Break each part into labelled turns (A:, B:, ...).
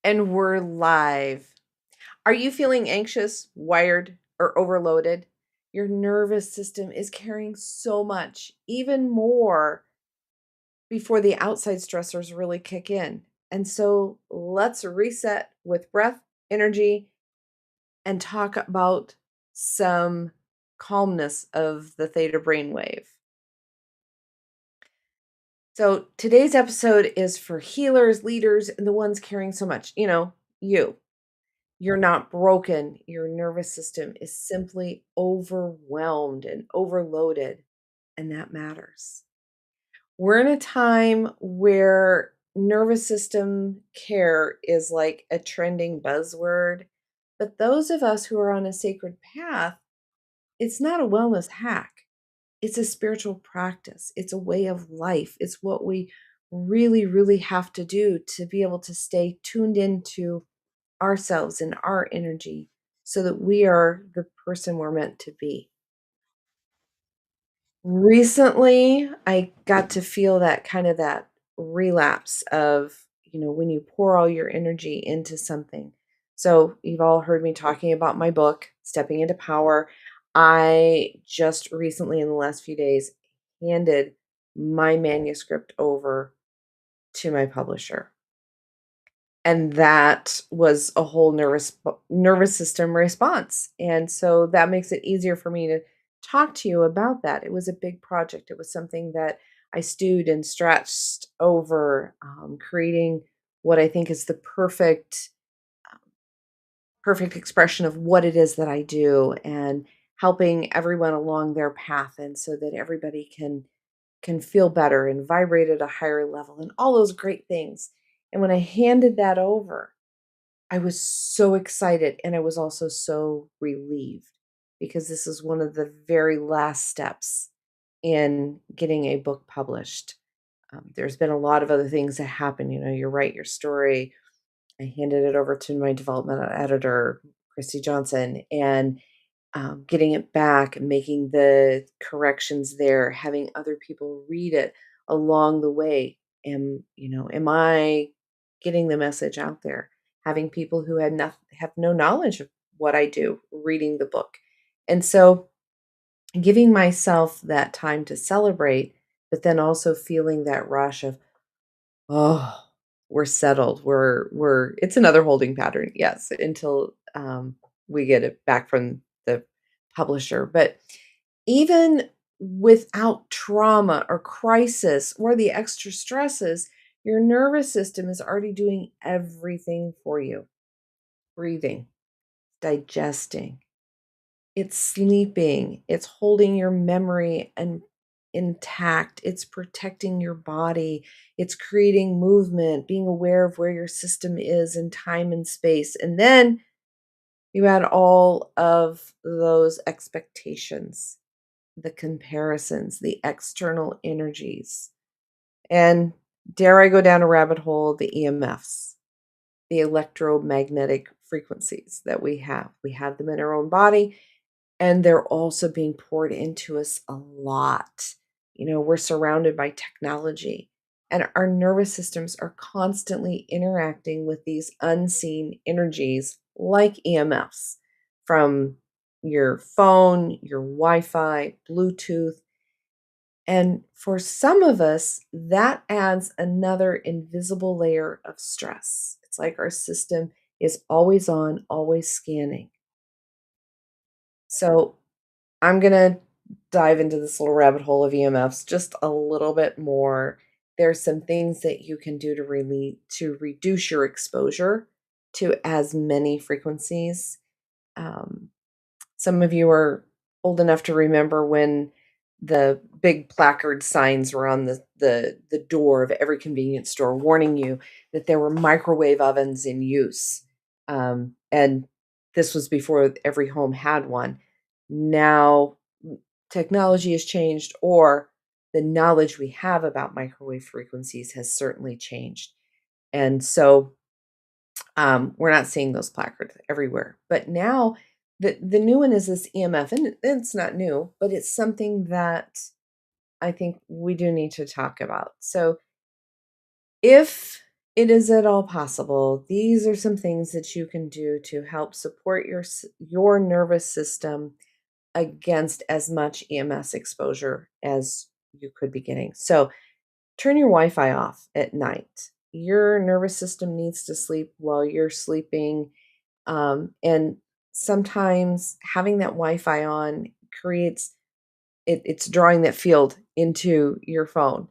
A: And we're live. Are you feeling anxious, wired, or overloaded? Your nervous system is carrying so much, even more before the outside stressors really kick in. And so let's reset with breath, energy, and talk about some calmness of the theta brainwave. So today's episode is for healers, leaders, and the ones carrying so much. You. You're not broken. Your nervous system is simply overwhelmed and overloaded, and that matters. We're in a time where nervous system care is like a trending buzzword, but those of us who are on a sacred path, it's not a wellness hack. It's a spiritual practice. It's a way of life. It's what we really, really have to do to be able to stay tuned into ourselves and our energy so that we are the person we're meant to be. Recently, I got to feel that relapse of, when you pour all your energy into something. So, you've all heard me talking about my book, Stepping into Power. I just recently, in the last few days, handed my manuscript over to my publisher. And that was a whole nervous system response, and so that makes it easier for me to talk to you about that. It was a big project. It was something that I stewed and stretched over, creating what I think is the perfect expression of what it is that I do, and helping everyone along their path, and so that everybody can feel better and vibrate at a higher level and all those great things. And when I handed that over, I was so excited, and I was also so relieved because this is one of the very last steps in getting a book published. There's been a lot of other things that happen. You write your story. I handed it over to my developmental editor, Christy Johnson, and getting it back, making the corrections there, having other people read it along the way. Am I getting the message out there? Having people who have no knowledge of what I do reading the book. And so giving myself that time to celebrate, but then also feeling that rush of, oh, we're settled. It's another holding pattern, yes, until we get it back from the publisher. But even without trauma or crisis or the extra stresses, your nervous system is already doing everything for you. Breathing, digesting, it's sleeping, it's holding your memory and intact, it's protecting your body, it's creating movement, being aware of where your system is in time and space. And then you add all of those expectations, the comparisons, the external energies. And dare I go down a rabbit hole, the EMFs, the electromagnetic frequencies that we have. We have them in our own body, and they're also being poured into us a lot. We're surrounded by technology, and our nervous systems are constantly interacting with these unseen energies like EMFs from your phone, your Wi Fi, Bluetooth. And for some of us, that adds another invisible layer of stress. It's like our system is always on, always scanning. So I'm going to dive into this little rabbit hole of EMFs just a little bit more. There's some things that you can do to reduce your exposure to as many frequencies. Um, some of you are old enough to remember when the big placard signs were on the door of every convenience store warning you that there were microwave ovens in use. And this was before every home had one. Now technology has changed, or the knowledge we have about microwave frequencies has certainly changed. And so we're not seeing those placards everywhere. But now the new one is this EMF, and it's not new, but it's something that I think we do need to talk about. So if It is at all possible. These are some things that you can do to help support your nervous system against as much EMS exposure as you could be getting. So, turn your Wi-Fi off at night. Your nervous system needs to sleep while you're sleeping, and sometimes having that Wi-Fi on creates it's drawing that field into your phone.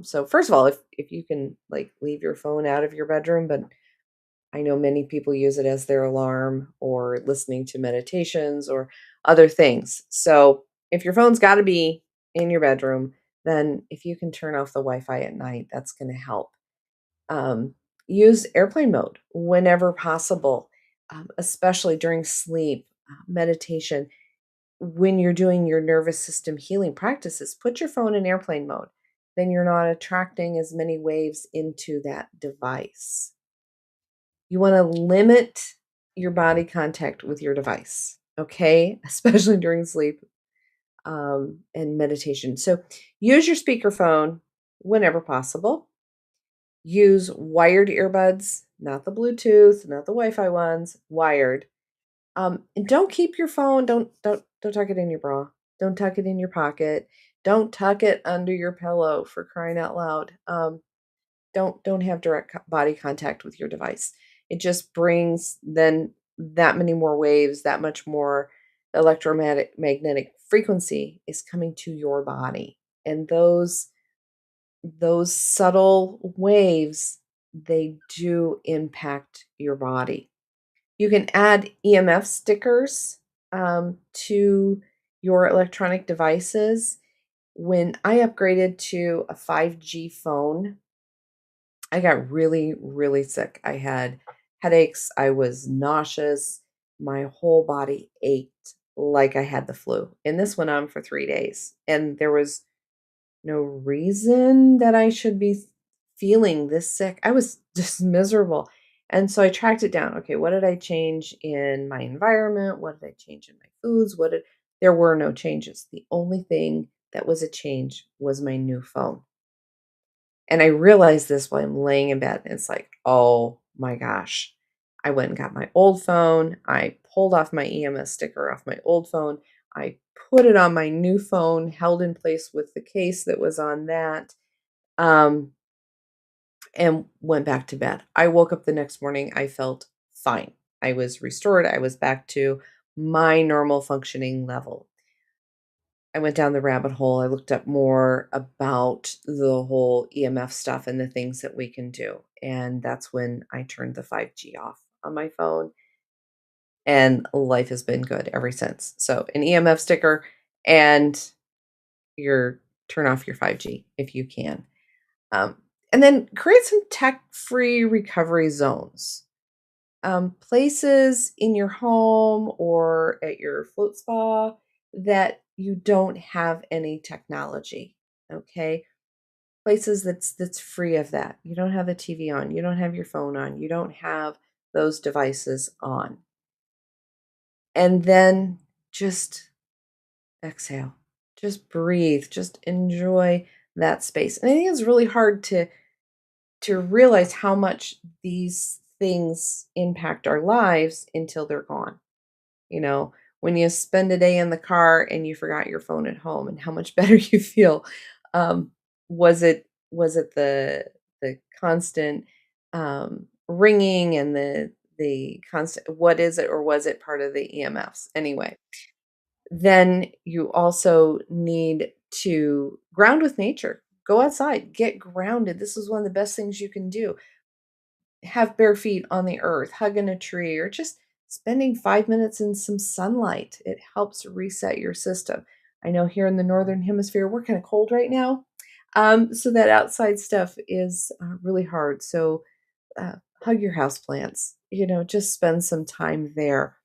A: So first of all, if you can like leave your phone out of your bedroom, but I know many people use it as their alarm or listening to meditations or other things. So if your phone's got to be in your bedroom, then if you can turn off the Wi-Fi at night, that's going to help. Um, Use airplane mode whenever possible, especially during sleep, meditation. When you're doing your nervous system healing practices, put your phone in airplane mode. Then you're not attracting as many waves into that device. You want to limit your body contact with your device, okay? Especially during sleep and meditation. So use your speakerphone whenever possible. Use wired earbuds, not the Bluetooth, not the Wi-Fi ones, wired. And don't keep your phone, don't tuck it in your bra. Don't tuck it in your pocket. Don't tuck it under your pillow for crying out loud. Don't have direct body contact with your device. It just brings then that many more waves, that much more electromagnetic frequency is coming to your body. And those subtle waves, they do impact your body. You can add EMF stickers to your electronic devices. When I upgraded to a 5G phone, I got really, really sick. I had headaches. I was nauseous. My whole body ached like I had the flu. And this went on for 3 days. And there was no reason that I should be feeling this sick. I was just miserable. And so I tracked it down. Okay, what did I change in my environment? What did I change in my foods? There were no changes. The only thing that was a change was my new phone. And I realized this while I'm laying in bed. And it's like, oh my gosh. I went and got my old phone. I pulled off my EMS sticker off my old phone. I put it on my new phone, held in place with the case that was on that, um, and went back to bed. I woke up the next morning. I felt fine. I was restored. I was back to my normal functioning level. I went down the rabbit hole. I looked up more about the whole EMF stuff and the things that we can do. And that's when I turned the 5G off on my phone. And life has been good ever since. So, an EMF sticker and your turn off your 5G if you can. Um, and then create some tech free recovery zones. Places in your home or at your float spa that you don't have any technology. Okay. Places that's free of that. You don't have the TV on, you don't have your phone on, you don't have those devices on. And then just exhale. Just breathe. Just enjoy that space. And I think it's really hard to realize how much these things impact our lives until they're gone. You know, when you spend a day in the car and you forgot your phone at home and how much better you feel. Um, was it the constant ringing and the constant what is it, or was it part of the EMFs anyway? Then you also need to ground with nature. Go outside, get grounded. This is one of the best things you can do. Have bare feet on the earth, hugging a tree, or just spending 5 minutes in some sunlight. It helps reset your system. I know here in the Northern Hemisphere, we're kind of cold right now. So that outside stuff is really hard. So hug your house plants, just spend some time there.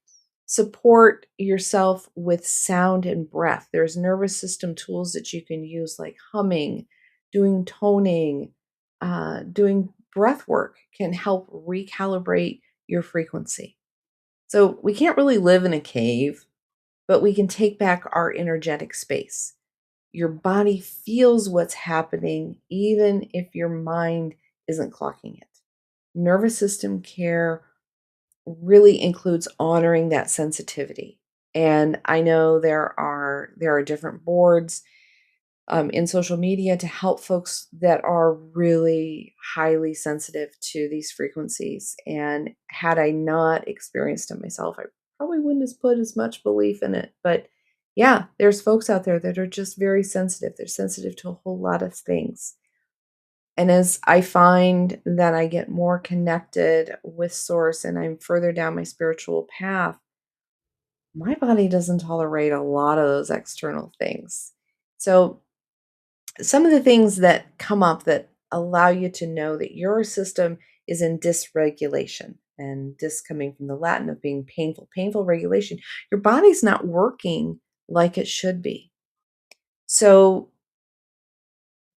A: Support yourself with sound and breath. There's nervous system tools that you can use, like humming, doing toning, doing breath work can help recalibrate your frequency. So we can't really live in a cave, but we can take back our energetic space. Your body feels what's happening, even if your mind isn't clocking it. nervous system care really includes honoring that sensitivity. And I know there are different boards in social media to help folks that are really highly sensitive to these frequencies. And had I not experienced it myself, I probably wouldn't have put as much belief in it. But yeah, there's folks out there that are just very sensitive. They're sensitive to a whole lot of things. And as I find that I get more connected with Source and I'm further down my spiritual path, my body doesn't tolerate a lot of those external things. So, some of the things that come up that allow you to know that your system is in dysregulation, and dis coming from the Latin of being painful, painful regulation, your body's not working like it should be. So,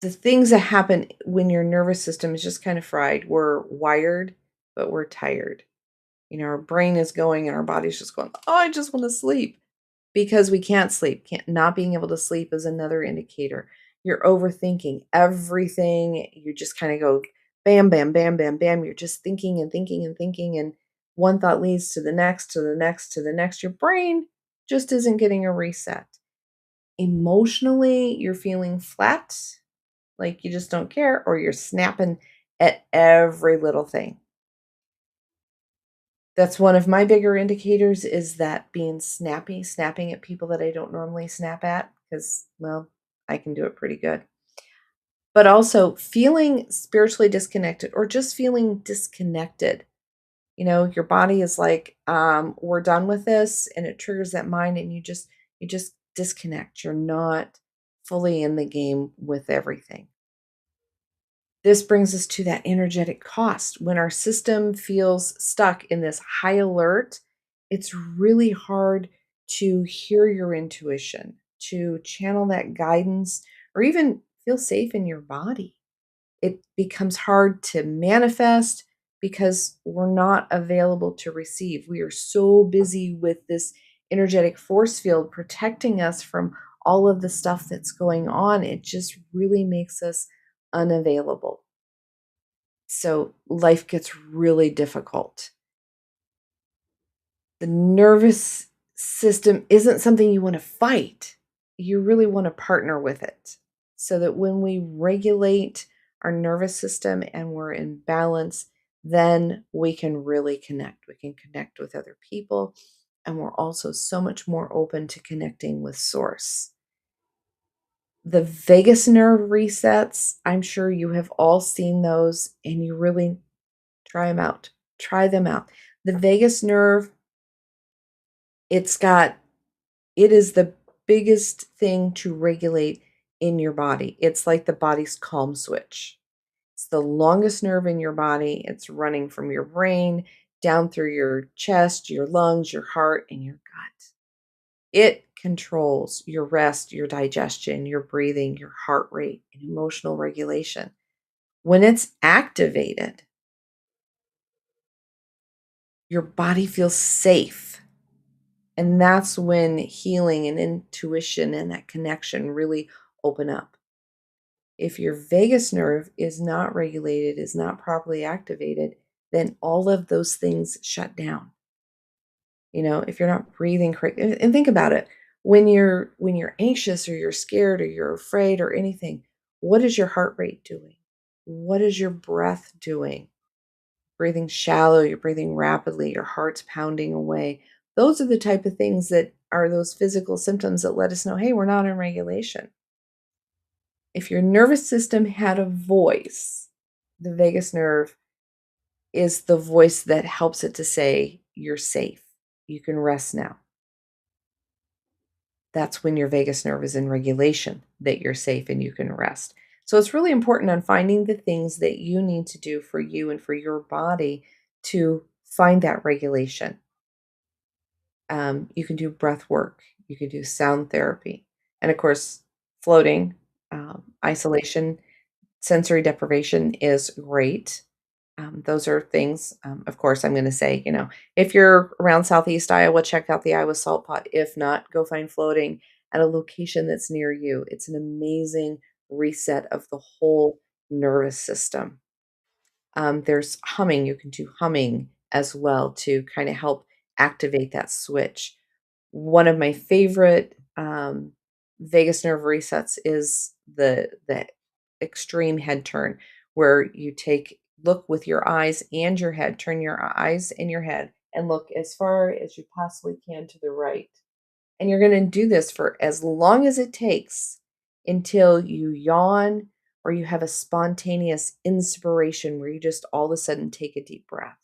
A: the things that happen when your nervous system is just kind of fried, we're wired, but we're tired. Our brain is going and our body's just going, "Oh, I just want to sleep." Because we can't sleep. Can't not being able to sleep is another indicator. You're overthinking everything. You just kind of go bam, bam, bam, bam, bam. You're just thinking and thinking and thinking, and one thought leads to the next, to the next, to the next. Your brain just isn't getting a reset. Emotionally, you're feeling flat, like you just don't care, or you're snapping at every little thing. That's one of my bigger indicators is that being snappy, snapping at people that I don't normally snap at because, well, I can do it pretty good. But also feeling spiritually disconnected or just feeling disconnected. Your body is like, we're done with this, and it triggers that mind, and you just disconnect. You're not fully in the game with everything. This brings us to that energetic cost. When our system feels stuck in this high alert, it's really hard to hear your intuition, to channel that guidance, or even feel safe in your body. It becomes hard to manifest because we're not available to receive. We are so busy with this energetic force field protecting us from all of the stuff that's going on. It just really makes us unavailable. So life gets really difficult. The nervous system isn't something you want to fight. You really want to partner with it so that when we regulate our nervous system and we're in balance, then we can really connect. We can connect with other people. And we're also so much more open to connecting with source. The vagus nerve resets, I'm sure you have all seen those and you really try them out. Try them out. The vagus nerve, it's got it is the biggest thing to regulate in your body. It's like the body's calm switch. It's the longest nerve in your body. It's running from your brain down through your chest, your lungs, your heart, and your gut. It controls your rest, your digestion, your breathing, your heart rate, and emotional regulation. When it's activated, your body feels safe. And that's when healing and intuition and that connection really open up. If your vagus nerve is not regulated, is not properly activated, then all of those things shut down. If you're not breathing correctly, and think about it, when you're anxious or you're scared or you're afraid or anything, what is your heart rate doing? What is your breath doing? Breathing shallow, you're breathing rapidly, your heart's pounding away. Those are the type of things that are those physical symptoms that let us know, hey, we're not in regulation. If your nervous system had a voice, the vagus nerve is the voice that helps it to say, you're safe. You can rest now. That's when your vagus nerve is in regulation, that you're safe and you can rest. So it's really important on finding the things that you need to do for you and for your body to find that regulation. You can do breath work, you can do sound therapy, and of course, floating, isolation, sensory deprivation is great. Those are things, of course, I'm going to say, if you're around Southeast Iowa, check out the Iowa Salt Pot. If not, go find floating at a location that's near you. It's an amazing reset of the whole nervous system. There's humming. You can do humming as well to kind of help activate that switch. One of my favorite vagus nerve resets is the extreme head turn, where you look with your eyes and your head, turn your eyes and your head, and look as far as you possibly can to the right. And you're going to do this for as long as it takes until you yawn or you have a spontaneous inspiration where you just all of a sudden take a deep breath.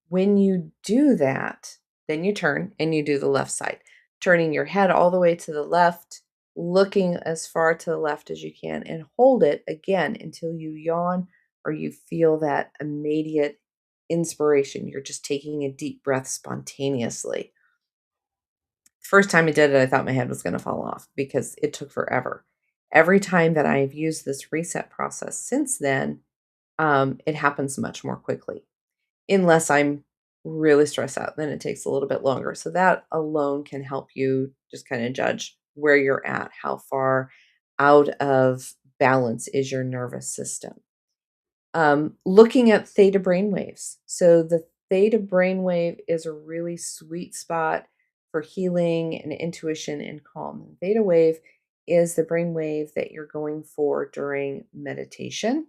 A: When you do that, then you turn and you do the left side, turning your head all the way to the left, looking as far to the left as you can, and hold it again until you yawn or you feel that immediate inspiration. You're just taking a deep breath spontaneously. First time I did it, I thought my head was gonna fall off because it took forever. Every time that I've used this reset process since then, it happens much more quickly. Unless I'm really stressed out, then it takes a little bit longer. So that alone can help you just kinda judge where you're at, how far out of balance is your nervous system. Looking at theta brainwaves. So the theta brainwave is a really sweet spot for healing and intuition and calm. Theta wave is the brainwave that you're going for during meditation.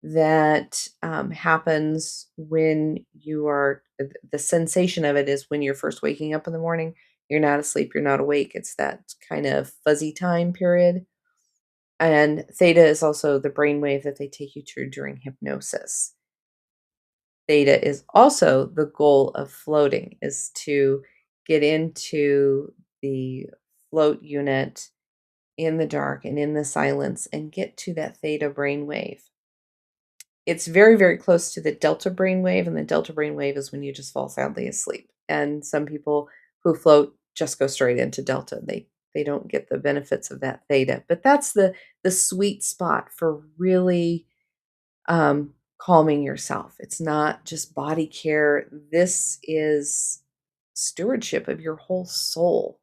A: That happens when you are the sensation of it is when you're first waking up in the morning. You're not asleep. You're not awake. It's that kind of fuzzy time period, and theta is also the brainwave that they take you through during hypnosis. Theta is also the goal of floating, is to get into the float unit in the dark and in the silence and get to that theta brainwave. It's very, very close to the delta brainwave, and the delta brainwave is when you just fall soundly asleep. And some people who float just go straight into delta. They don't get the benefits of that theta. But that's the sweet spot for really calming yourself. It's not just body care. This is stewardship of your whole soul.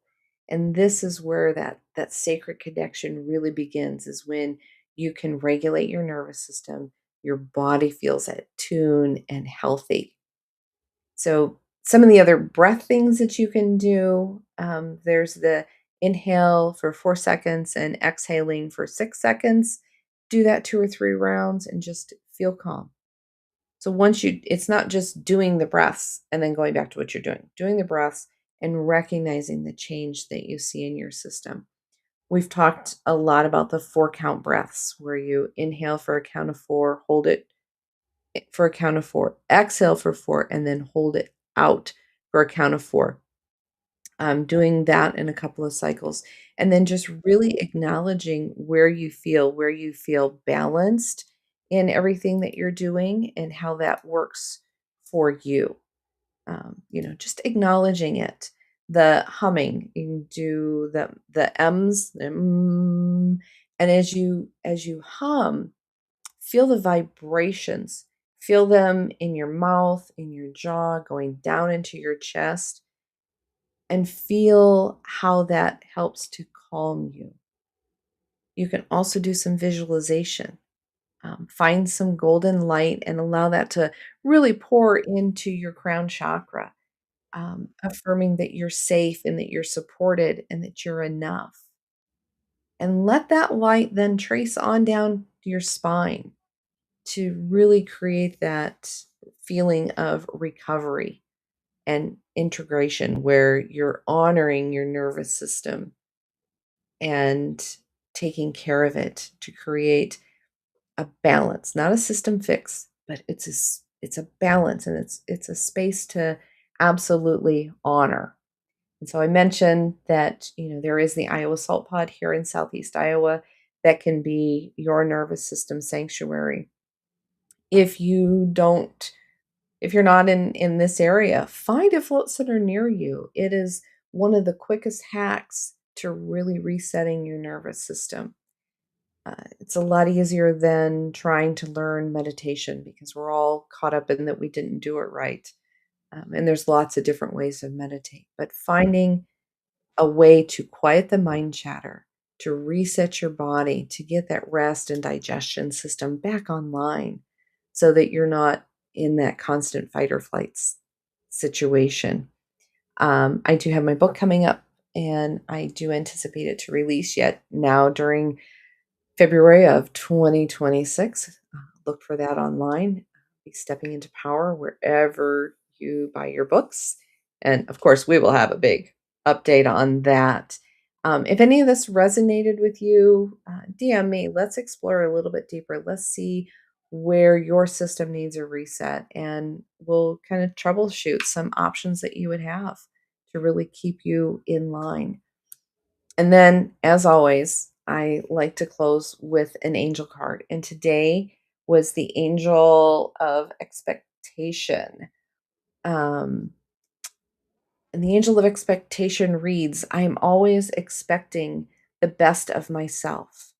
A: And this is where that sacred connection really begins, is when you can regulate your nervous system, your body feels at tune and healthy. So some of the other breath things that you can do, there's the inhale for 4 seconds and exhaling for 6 seconds. Do that 2 or 3 rounds and just feel calm. So it's not just doing the breaths and then going back to what you're doing the breaths and recognizing the change that you see in your system. We've talked a lot about the 4 count breaths where you inhale for a count of 4, hold it for a count of 4, exhale for 4, and then hold it out for a count of 4. Doing that in a couple of cycles, and then just really acknowledging where you feel balanced in everything that you're doing and how that works for you. Just acknowledging it. The humming, you can do the M's, and as you hum, feel the vibrations. Feel them in your mouth, in your jaw, going down into your chest, and feel how that helps to calm you. You can also do some visualization. Find some golden light and allow that to really pour into your crown chakra, affirming that you're safe and that you're supported and that you're enough. And let that light then trace on down your spine to really create that feeling of recovery and integration where you're honoring your nervous system and taking care of it to create a balance, not a system fix, but it's a balance, and it's a space to absolutely honor. And so I mentioned that, there is the Iowa Salt Pod here in Southeast Iowa that can be your nervous system sanctuary. If you don't if you're not in this area, find a float center near you. It is one of the quickest hacks to really resetting your nervous system. It's a lot easier than trying to learn meditation because we're all caught up in that we didn't do it right. And there's lots of different ways to meditate, but finding a way to quiet the mind chatter, to reset your body, to get that rest and digestion system back online. so that you're not in that constant fight or situation. I do have my book coming up, and I do anticipate it to release yet now during February of 2026. Look for that online. Be stepping into power wherever you buy your books. And of course, we will have a big update on that. If any of this resonated with you, DM me. Let's explore a little bit deeper. Let's see where your system needs a reset, and we'll kind of troubleshoot some options that you would have to really keep you in line. And then, as always, I like to close with an angel card. And today was the angel of expectation. Um, and the angel of expectation reads, I am always expecting the best of myself.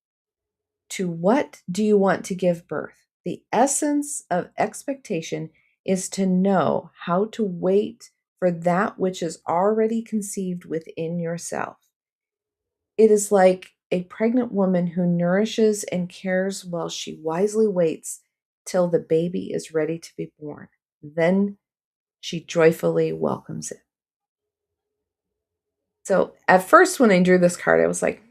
A: To what do you want to give birth? The essence of expectation is to know how to wait for that which is already conceived within yourself. It is like a pregnant woman who nourishes and cares while she wisely waits till the baby is ready to be born. Then she joyfully welcomes it. So at first, when I drew this card, I was like,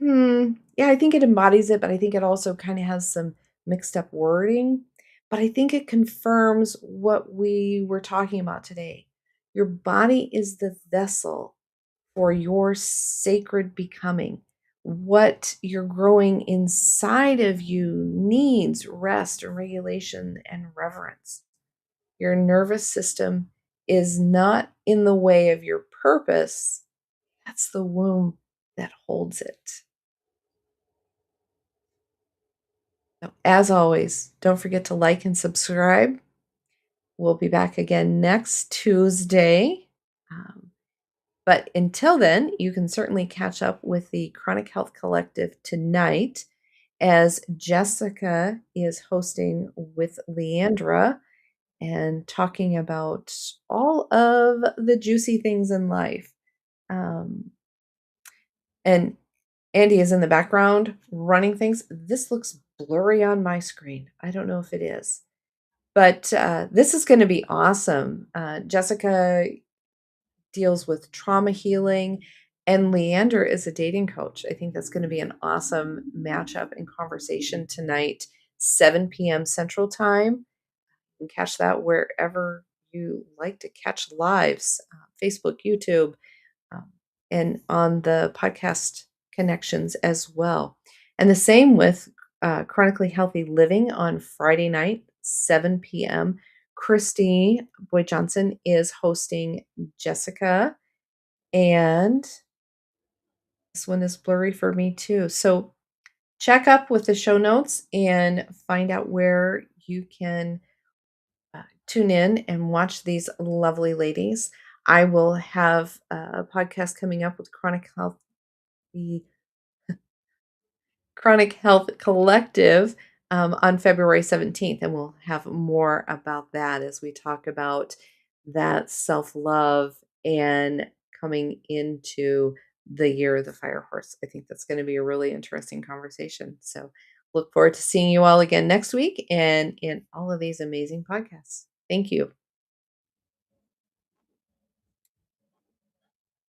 A: yeah, I think it embodies it, but I think it also kind of has some mixed up wording. But I think it confirms what we were talking about today. Your body is the vessel for your sacred becoming. What you're growing inside of you needs rest and regulation and reverence. Your nervous system is not in the way of your purpose. That's the womb that holds it. So, as always, don't forget to like and subscribe. We'll be back again next Tuesday. Um, But until then, you can certainly catch up with the Chronic Health Collective tonight as Jessica is hosting with Leandra and talking about all of the juicy things in life. Um, and Andy is in the background running things. This looks blurry on my screen. I don't know if it is. But this is going to be awesome. Jessica deals with trauma healing, and Leander is a dating coach. I think that's going to be an awesome matchup and conversation tonight, 7 p.m. Central Time. You can catch that wherever you like to catch lives, Facebook, YouTube, um, and on the podcast connections as well. And the same with Chronically Healthy Living on Friday night, 7 p.m. Christy Boyd Johnson is hosting Jessica, and this one is blurry for me too. So check up with the show notes and find out where you can tune in and watch these lovely ladies. I will have a podcast coming up with the Chronic Health Collective on February 17th, and we'll have more about that as we talk about that self love and coming into the year of the fire horse. I think that's going to be a really interesting conversation. So, look forward to seeing you all again next week and in all of these amazing podcasts. Thank you.